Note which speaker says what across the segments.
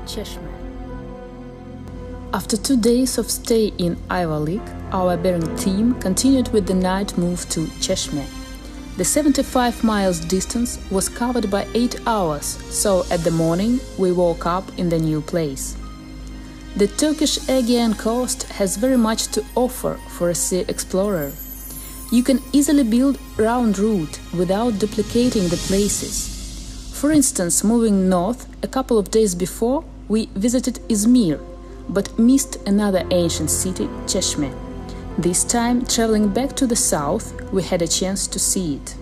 Speaker 1: Cheshme. After 2 days of stay in Ayvalık, our Bering team continued with the night move to Cheshme. The 75 miles distance was covered by 8 hours, so at the morning we woke up in the new place. The Turkish Aegean coast has very much to offer for a sea explorer. You can easily build round route without duplicating the places. For instance, moving north a couple of days before, we visited Izmir, but missed another ancient city, Cheshme. This time, traveling back to the south, we had a chance to see it.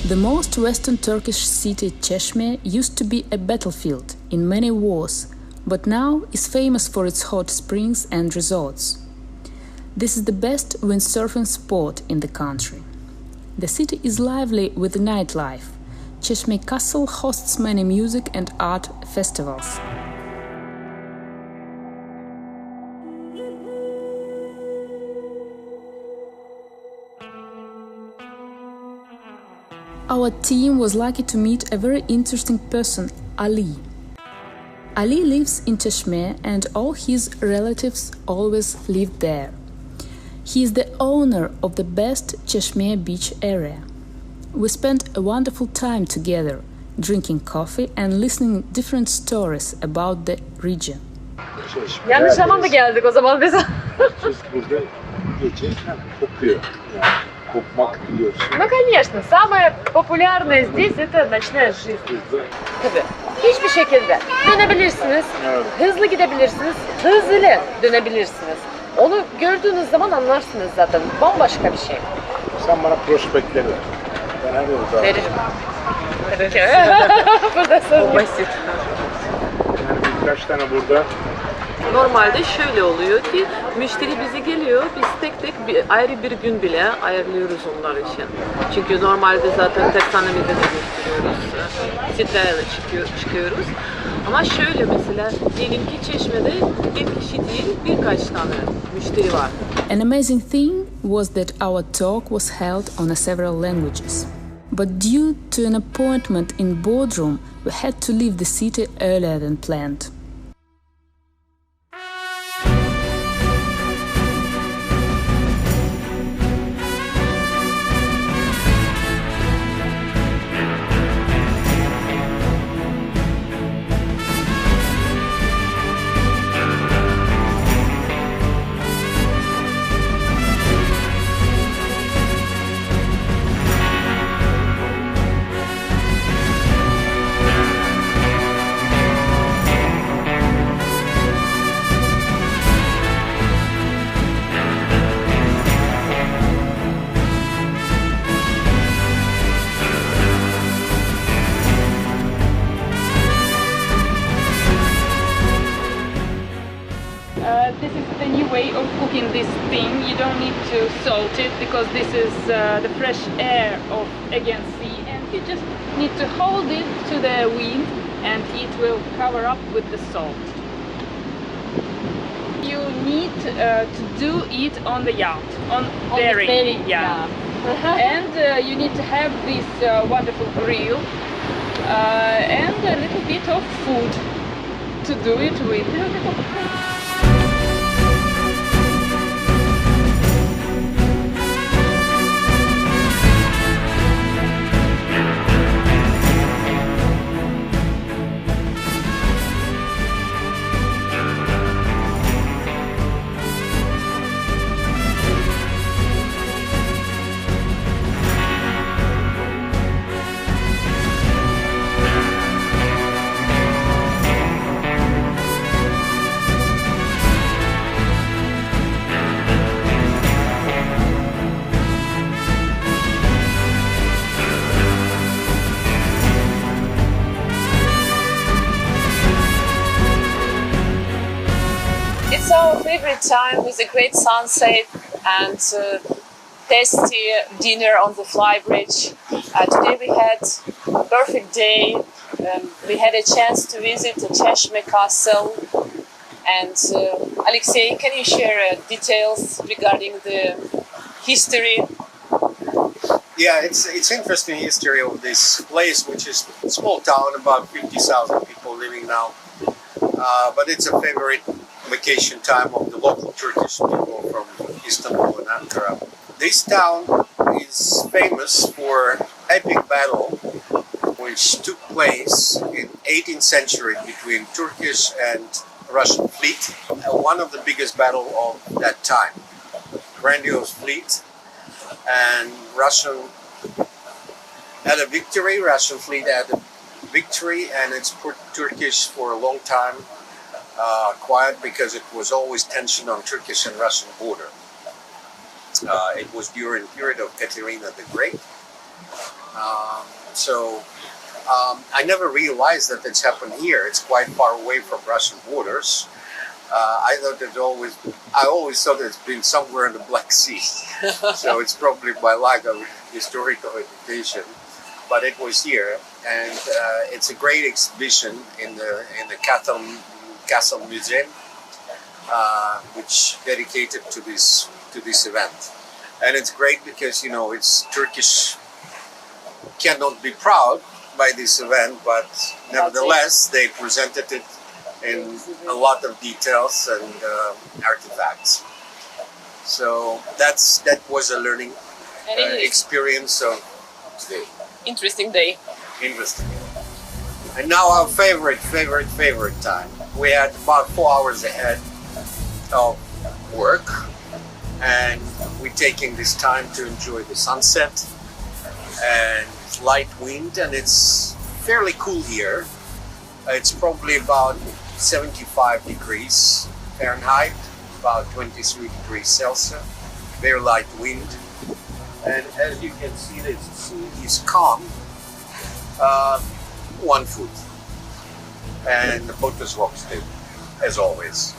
Speaker 1: The most western Turkish city, Cheshme, used to be a battlefield in many wars, but now is famous for its hot springs and resorts. This is the best windsurfing spot in the country. The city is lively with nightlife. Cheshme Castle hosts many music and art festivals. Our team was lucky to meet a very interesting person, Ali. Ali lives in Cheshme and all his relatives always lived there. He is the owner of the best Cheshme beach area. We spent a wonderful time together, drinking coffee and listening different stories about the region.
Speaker 2: Yanlış zamanda geldik o zaman biz.
Speaker 3: Siz burada gece kokuyor. Yani kopmak biliyorsun.
Speaker 2: Ну, конечно, самое популярное здесь это ночная жизнь. Tabii. Hiçbir şekilde dönebilirsiniz,
Speaker 3: Evet.
Speaker 2: hızlı gidebilirsiniz, hızlı dönebilirsiniz. Onu gördüğünüz zaman anlarsınız zaten. Bambaşka bir şey.
Speaker 3: Sen bana prospektleri ver. Ben her yolu dağıtırım.
Speaker 2: Veririm. Tabii ki. Burada sorun yok.
Speaker 4: Basit.
Speaker 3: Yani birkaç tane burada.
Speaker 4: Normalde şöyle oluyor ki müşteri bize geliyor, biz tek tek ayrı bir gün bile ayarlıyoruz onlar için. Çünkü normalde zaten tersanemizde de gösteriyoruz, sitlerle çıkıyoruz. Ama şöyle mesela diyelim ki Çeşme'de bir kişi değil birkaç tane müşteri var.
Speaker 1: An amazing thing was that our talk was held on several languages. But due to an appointment in boardroom, we had to leave the city earlier than planned.
Speaker 5: This is the new way of cooking this thing. You don't need to salt it because this is the fresh air of Aegean Sea, and you just need to hold it to the wind and it will cover up with the salt. You need to do it on the yacht, on Bering, yeah. And you need to have this wonderful grill and a little bit of food to do it with.
Speaker 4: our favorite time with a great sunset and tasty dinner on the fly bridge. Today we had a perfect day. We had a chance to visit the Cheshme Castle. And Alexei, can you share details regarding the history?
Speaker 3: Yeah, it's interesting history of this place, which is a small town, about 50,000 people living now. But it's a favorite vacation time of the local Turkish people from Istanbul and Ankara. This town is famous for epic battle which took place in 18th century between Turkish and Russian fleet. One of the biggest battles of that time. Grandiose fleet, and Russian had a victory. Russian fleet had a victory, and it's put Turkish for a long time quiet because it was always tension on Turkish and Russian border. It was during the period of Katerina the Great. I never realized that it's happened here. It's quite far away from Russian borders. I always thought it's been somewhere in the Black Sea. So it's probably my lack of historical education. But it was here, and it's a great exhibition in the Castle Museum, which dedicated to this event. And it's great because it's Turkish cannot be proud by this event, but nevertheless they presented it in a lot of details and artifacts. So that was a learning experience of today.
Speaker 4: Interesting day.
Speaker 3: Interesting. And now our favorite time. We had about 4 hours ahead of work, and we're taking this time to enjoy the sunset and light wind, and it's fairly cool here. It's probably about 75 degrees Fahrenheit, about 23 degrees Celsius, very light wind. And as you can see, the sea is calm, 1 foot. And the boat is rock steady, as always.